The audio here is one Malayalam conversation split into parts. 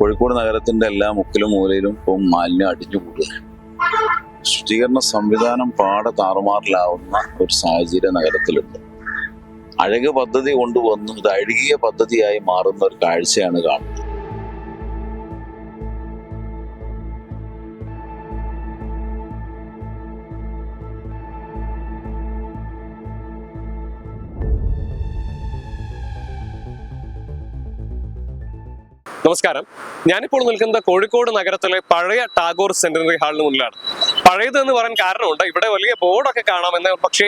കോഴിക്കോട് നഗരത്തിന്റെ എല്ലാ മുക്കിലും മൂലയിലും ഇപ്പം മാലിന്യം അടിഞ്ഞുകൂടുക. ശുചീകരണ സംവിധാനം പാടെ താറുമാറിലാവുന്ന ഒരു സാഹചര്യം നഗരത്തിലുണ്ട്. അഴക് പദ്ധതി കൊണ്ടുവന്നു ഇത് അഴുകിയ പദ്ധതിയായി മാറുന്ന ഒരു കാഴ്ചയാണ് കാണുന്നത്. നമസ്കാരം, ഞാനിപ്പോൾ നിൽക്കുന്നത് കോഴിക്കോട് നഗരത്തിലെ പഴയ ടാഗോർ സെന്റിനറി ഹാളിന് മുന്നിലാണ്. പഴയത് എന്ന് പറയാൻ കാരണമുണ്ട്, ഇവിടെ വലിയ ബോർഡൊക്കെ കാണാമെന്ന്. പക്ഷേ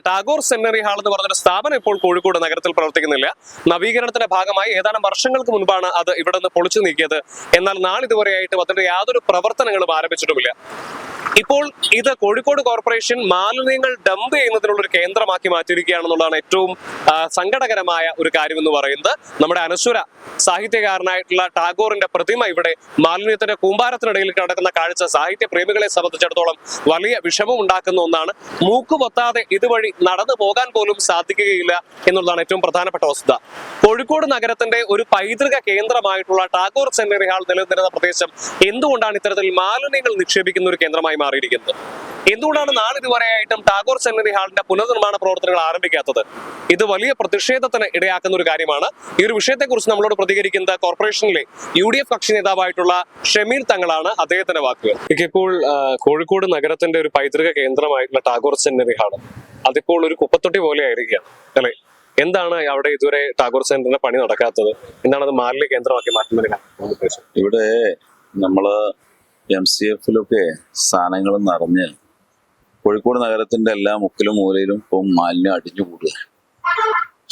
ടാഗോർ സെന്റിനറി ഹാൾ എന്ന് പറഞ്ഞൊരു സ്ഥാപനം ഇപ്പോൾ കോഴിക്കോട് നഗരത്തിൽ പ്രവർത്തിക്കുന്നില്ല. നവീകരണത്തിന്റെ ഭാഗമായി ഏതാനും വർഷങ്ങൾക്ക് മുൻപാണ് അത് ഇവിടെ നിന്ന് പൊളിച്ചു നീക്കിയത്. എന്നാൽ നാളിതുവരെയായിട്ടും അതിന്റെ യാതൊരു പ്രവർത്തനങ്ങളും ആരംഭിച്ചിട്ടുമില്ല. ഇപ്പോൾ ഇത് കോഴിക്കോട് കോർപ്പറേഷൻ മാലിന്യങ്ങൾ ഡംപ് ചെയ്യുന്നതിനുള്ള ഒരു കേന്ദ്രമാക്കി മാറ്റിയിരിക്കുകയാണെന്നുള്ളതാണ് ഏറ്റവും സങ്കടകരമായ ഒരു കാര്യം എന്ന് പറയുന്നത്. നമ്മുടെ അനശ്വര സാഹിത്യകാരനായിട്ടുള്ള ടാഗോറിന്റെ പ്രതിമ ഇവിടെ മാലിന്യത്തിന്റെ കൂമ്പാരത്തിനിടയിൽ കിടക്കുന്ന കാഴ്ച സാഹിത്യ പ്രേമികളെ സംബന്ധിച്ചിടത്തോളം വലിയ വിഷമം ഉണ്ടാക്കുന്ന ഒന്നാണ്. മൂക്കുപൊത്താതെ ഇതുവഴി നടന്നു പോകാൻ പോലും സാധിക്കുകയില്ല എന്നുള്ളതാണ് ഏറ്റവും പ്രധാനപ്പെട്ട വസ്തുത. കോഴിക്കോട് നഗരത്തിന്റെ ഒരു പൈതൃക കേന്ദ്രമായിട്ടുള്ള ടാഗോർ സെന്റിനറി ഹാൾ നിലനിന്നിരുന്ന പ്രദേശം എന്തുകൊണ്ടാണ് ഇത്തരത്തിൽ മാലിന്യങ്ങൾ നിക്ഷേപിക്കുന്ന ഒരു കേന്ദ്രമായി മാറിയിരിക്കുന്നത്? എന്തുകൊണ്ടാണ് നാളിതുവരെയായിട്ടും ടാഗോർ സെന്റിനറി ഹാളിന്റെ പുനർനിർമ്മാണ പ്രവർത്തനങ്ങൾ ആരംഭിക്കാത്തത്? ഇത് വലിയ പ്രതിഷേധത്തിന് ഇടയാക്കുന്ന ഒരു കാര്യമാണ്. ഈ ഒരു വിഷയത്തെക്കുറിച്ച് നമ്മളോട് പ്രതികരിക്കുന്നത് കോർപ്പറേഷനിലെ UDF കക്ഷി നേതാവായിട്ടുള്ള ഷമീർ തങ്ങളാണ്. അദ്ദേഹത്തിന്റെ വാക്കുകൾ. ഇപ്പോൾ കോഴിക്കോട് നഗരത്തിന്റെ ഒരു പൈതൃക കേന്ദ്രമായിട്ടുള്ള ടാഗോർ സെന്റിനറി ഹാൾ അതിപ്പോൾ ഒരു കുപ്പത്തൊട്ടി പോലെ ആയിരിക്കുകയാണ് അല്ലെ? എന്താണ് അവിടെ ഇതുവരെ ടാഗോർ സെന്ററിന്റെ പണി നടക്കാത്തത്? എന്താണ് അത് മാലിന്യ കേന്ദ്രമാക്കി മാറ്റുന്നതിന് ഉദ്ദേശം? ഇവിടെ നമ്മള് MCFലൊക്കെ സാധനങ്ങൾ നിറഞ്ഞ് കോഴിക്കോട് നഗരത്തിന്റെ എല്ലാ മുക്കിലും മൂലയിലും ഇപ്പം മാലിന്യം അടിഞ്ഞുകൂടുക.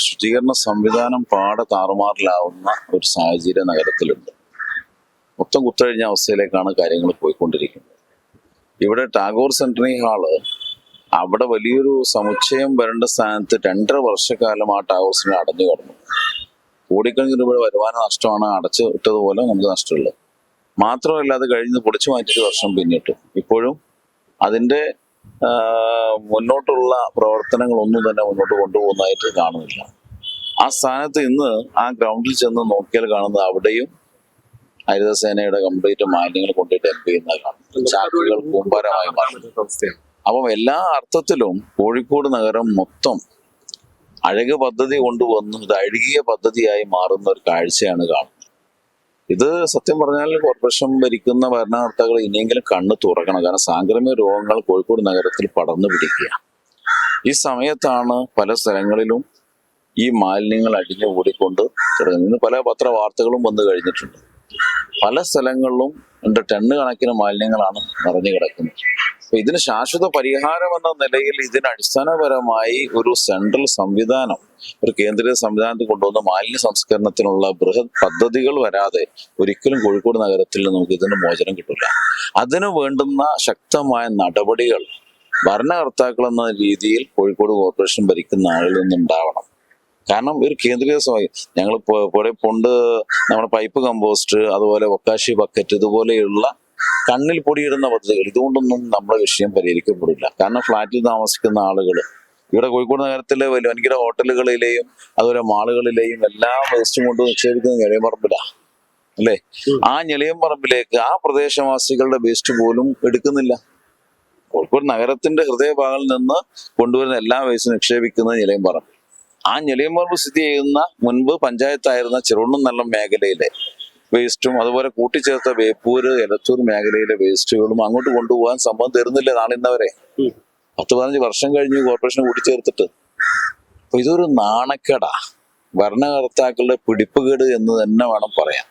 ശുചീകരണ സംവിധാനം പാടെ താറുമാറിലാവുന്ന ഒരു സാഹചര്യം നഗരത്തിലുണ്ട്. മൊത്തം കുത്തഴിഞ്ഞ അവസ്ഥയിലേക്കാണ് കാര്യങ്ങൾ പോയിക്കൊണ്ടിരിക്കുന്നത്. ഇവിടെ ടാഗോർ സെന്റിനറി ഹാള് അവിടെ വലിയൊരു സമുച്ചയം വരേണ്ട സ്ഥാനത്ത് 2.5 വർഷക്കാലം ആ ടാഗോർ സെന്ററി അടഞ്ഞു കിടന്നു. കോടിക്കണക്കിന് രൂപയുടെ വരുമാന നഷ്ടമാണ് അടച്ചു ഇട്ടതുപോലെ നമുക്ക് നഷ്ടമുള്ളത്. മാത്രമല്ല അത് കഴിഞ്ഞ് പൊളിച്ചു മാറ്റിയൊരു വർഷം പിന്നിട്ടു. ഇപ്പോഴും അതിന്റെ മുന്നോട്ടുള്ള പ്രവർത്തനങ്ങളൊന്നും തന്നെ മുന്നോട്ട് കൊണ്ടുപോകുന്നതായിട്ട് കാണുന്നില്ല. ആ സ്ഥാനത്ത് ഇന്ന് ആ ഗ്രൗണ്ടിൽ ചെന്ന് നോക്കിയാൽ കാണുന്നത് അവിടെയും ഹരിതസേനയുടെ കംപ്ലീറ്റ് മാലിന്യങ്ങൾ കൊണ്ടിട്ട് ഡംപ് ചെയ്യുന്ന കാണും. ചാക്കുകൾ കൂമ്പാരമായി മാറും. അപ്പം എല്ലാ അർത്ഥത്തിലും കോഴിക്കോട് നഗരം മൊത്തം അഴക് പദ്ധതി കൊണ്ടുവന്നു ഇത് അഴുകിയ പദ്ധതിയായി മാറുന്ന ഒരു കാഴ്ചയാണ് കാണുന്നത്. ഇത് സത്യം പറഞ്ഞാൽ കോർപ്പറേഷൻ ഭരിക്കുന്ന ഭരണകർത്താക്കൾ ഇനിയെങ്കിലും കണ്ണ് തുറക്കണം. കാരണം സാംക്രമിക രോഗങ്ങൾ കോഴിക്കോട് നഗരത്തിൽ പടർന്നു പിടിക്കുക. ഈ സമയത്താണ് പല സ്ഥലങ്ങളിലും ഈ മാലിന്യങ്ങൾ അടിഞ്ഞു കൂടിക്കൊണ്ട് തുടങ്ങുന്നത്. ഇന്ന് പല പത്രവാർത്തകളും വന്നു കഴിഞ്ഞിട്ടുണ്ട്. പല സ്ഥലങ്ങളിലും ടണ്ണ് കണക്കിന് മാലിന്യങ്ങളാണ് നിറഞ്ഞു കിടക്കുന്നത്. അപ്പൊ ഇതിന് ശാശ്വത പരിഹാരം എന്ന നിലയിൽ ഇതിന് അടിസ്ഥാനപരമായി ഒരു സെൻട്രൽ സംവിധാനം, ഒരു കേന്ദ്രീയ സംവിധാനത്തിൽ കൊണ്ടുവന്ന മാലിന്യ സംസ്കരണത്തിനുള്ള ബൃഹത് പദ്ധതികൾ വരാതെ ഒരിക്കലും കോഴിക്കോട് നഗരത്തിൽ നമുക്ക് ഇതിന് മോചനം കിട്ടില്ല. അതിനു വേണ്ടുന്ന ശക്തമായ നടപടികൾ ഭരണകർത്താക്കൾ എന്ന രീതിയിൽ കോഴിക്കോട് കോർപ്പറേഷൻ ഭരിക്കുന്ന ആളിൽ നിന്നുണ്ടാവണം. കാരണം ഒരു കേന്ദ്രീയ ഞങ്ങൾ പൊണ്ട് നമ്മുടെ പൈപ്പ് കമ്പോസ്റ്റ്, അതുപോലെ ഒക്കാശി ബക്കറ്റ്, ഇതുപോലെയുള്ള കണ്ണിൽ പൊടിയിടുന്ന പദ്ധതികൾ, ഇതുകൊണ്ടൊന്നും നമ്മുടെ വിഷയം പരിഹരിക്കപ്പെടില്ല. കാരണം ഫ്ലാറ്റിൽ താമസിക്കുന്ന ആളുകൾ ഇവിടെ കോഴിക്കോട് നഗരത്തിലെ വൻകിട ഹോട്ടലുകളിലെയും അതുപോലെ മാളുകളിലെയും എല്ലാ വേസ്റ്റും കൊണ്ട് നിക്ഷേപിക്കുന്ന ഞെളിയമ്പറമ്പിലാണ് അല്ലേ? ആ ഞെളിയമ്പറമ്പിലേക്ക് ആ പ്രദേശവാസികളുടെ വേസ്റ്റ് പോലും എടുക്കുന്നില്ല. കോഴിക്കോട് നഗരത്തിന്റെ ഹൃദയഭാഗങ്ങളിൽ നിന്ന് കൊണ്ടുവരുന്ന എല്ലാ വേസ്റ്റും നിക്ഷേപിക്കുന്നത് ഞെളിയമ്പറമ്പ്. ആ ഞെളിയമ്പറമ്പ് സ്ഥിതി ചെയ്യുന്ന മുൻപ് പഞ്ചായത്തായിരുന്ന ചെറുണ്ണന്നല്ലം മേഖലയിലെ വേസ്റ്റും അതുപോലെ കൂട്ടിച്ചേർത്ത വേപ്പൂര്, എലത്തൂർ മേഖലയിലെ വേസ്റ്റുകളും അങ്ങോട്ട് കൊണ്ടുപോകാൻ സംഭവം തരുന്നില്ല നാളിന്നവരെ. 10-15 വർഷം കഴിഞ്ഞ് കോർപ്പറേഷൻ കൂട്ടിച്ചേർത്തിട്ട്. അപ്പൊ ഇതൊരു നാണക്കേടാ, ഭരണകർത്താക്കളുടെ പിടിപ്പുകേട് എന്ന് തന്നെ വേണം പറയാൻ.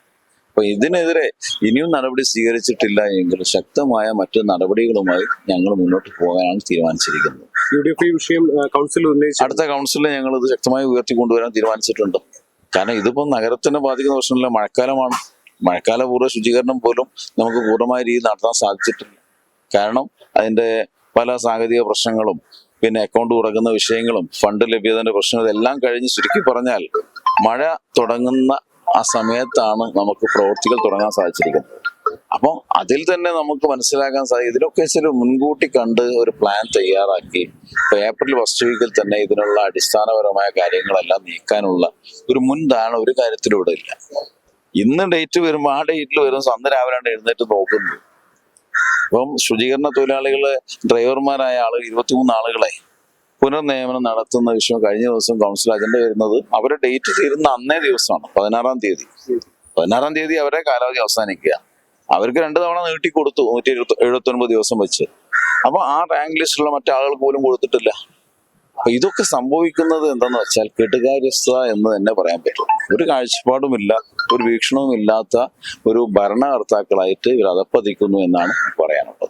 അപ്പൊ ഇതിനെതിരെ ഇനിയും നടപടി സ്വീകരിച്ചിട്ടില്ല എങ്കിൽ ശക്തമായ മറ്റു നടപടികളുമായി ഞങ്ങൾ മുന്നോട്ട് പോകാനാണ് തീരുമാനിച്ചിരിക്കുന്നത്. അടുത്ത കൗൺസിലിൽ ഞങ്ങൾ ഇത് ശക്തമായി ഉയർത്തിക്കൊണ്ടുവരാൻ തീരുമാനിച്ചിട്ടുണ്ട്. കാരണം ഇതിപ്പോ നഗരത്തിനെ ബാധിക്കുന്ന പ്രശ്നമില്ല, മഴക്കാലമാണ്. മഴക്കാലപൂർവ്വ ശുചീകരണം പോലും നമുക്ക് പൂർണ്ണമായ രീതിയിൽ നടത്താൻ സാധിച്ചിട്ടില്ല. കാരണം അതിന്റെ പല സാങ്കേതിക പ്രശ്നങ്ങളും പിന്നെ അക്കൗണ്ട് തുറക്കുന്ന വിഷയങ്ങളും ഫണ്ട് ലഭ്യതയുടെ പ്രശ്നങ്ങളും എല്ലാം കഴിഞ്ഞ് ചുരുക്കി പറഞ്ഞാൽ മഴ തുടങ്ങുന്ന ആ സമയത്താണ് നമുക്ക് പ്രവൃത്തികൾ തുടങ്ങാൻ സാധിച്ചിരിക്കുന്നത്. അപ്പം അതിൽ തന്നെ നമുക്ക് മനസ്സിലാക്കാൻ സാധിക്കും ഇതിനൊക്കെ ചില മുൻകൂട്ടി കണ്ട് ഒരു പ്ലാൻ തയ്യാറാക്കി ഏപ്രിൽ ഫസ്റ്റ് വീക്കിൽ തന്നെ ഇതിനുള്ള അടിസ്ഥാനപരമായ കാര്യങ്ങളെല്ലാം നീക്കാനുള്ള ഒരു മുൻധാരണ ഒരു കാര്യത്തിലൂടെ ഇല്ല. ഇന്ന് ഡേറ്റ് വരുമ്പോൾ ആ ഡേറ്റിൽ വരുമ്പോൾ അന്ന് രാവിലെയാണ് എഴുന്നേറ്റ് നോക്കുന്നത്. ഇപ്പം ശുചീകരണ തൊഴിലാളികള് ഡ്രൈവർമാരായ ആളുകൾ 23 ആളുകളെ പുനർനിയമനം നടത്തുന്ന വിഷയം കഴിഞ്ഞ ദിവസം കൗൺസിൽ അജണ്ട വരുന്നത് അവരുടെ ഡേറ്റ് തീരുന്ന അന്നേ ദിവസമാണ്, 16-ാം തീയതി. 16-ാം തീയതി അവരെ കാലാവധി അവസാനിക്കുക. അവർക്ക് 2 തവണ നീട്ടിക്കൊടുത്തു 179 ദിവസം വെച്ച്. അപ്പൊ ആ റാങ്ക് ലിസ്റ്റിലുള്ള മറ്റാളുകൾക്ക് പോലും കൊടുത്തിട്ടില്ല. അപ്പൊ ഇതൊക്കെ സംഭവിക്കുന്നത് എന്താന്ന് വെച്ചാൽ കെടുകാര്യസ്ഥത എന്ന് തന്നെ പറയാൻ പറ്റും. ഒരു കാഴ്ചപ്പാടുമില്ല, ഒരു വീക്ഷണവും ഇല്ലാത്ത ഒരു ഭരണകർത്താക്കളായിട്ട് ഇവർ അധപ്പതിക്കുന്നു എന്നാണ് പറയാനുള്ളത്.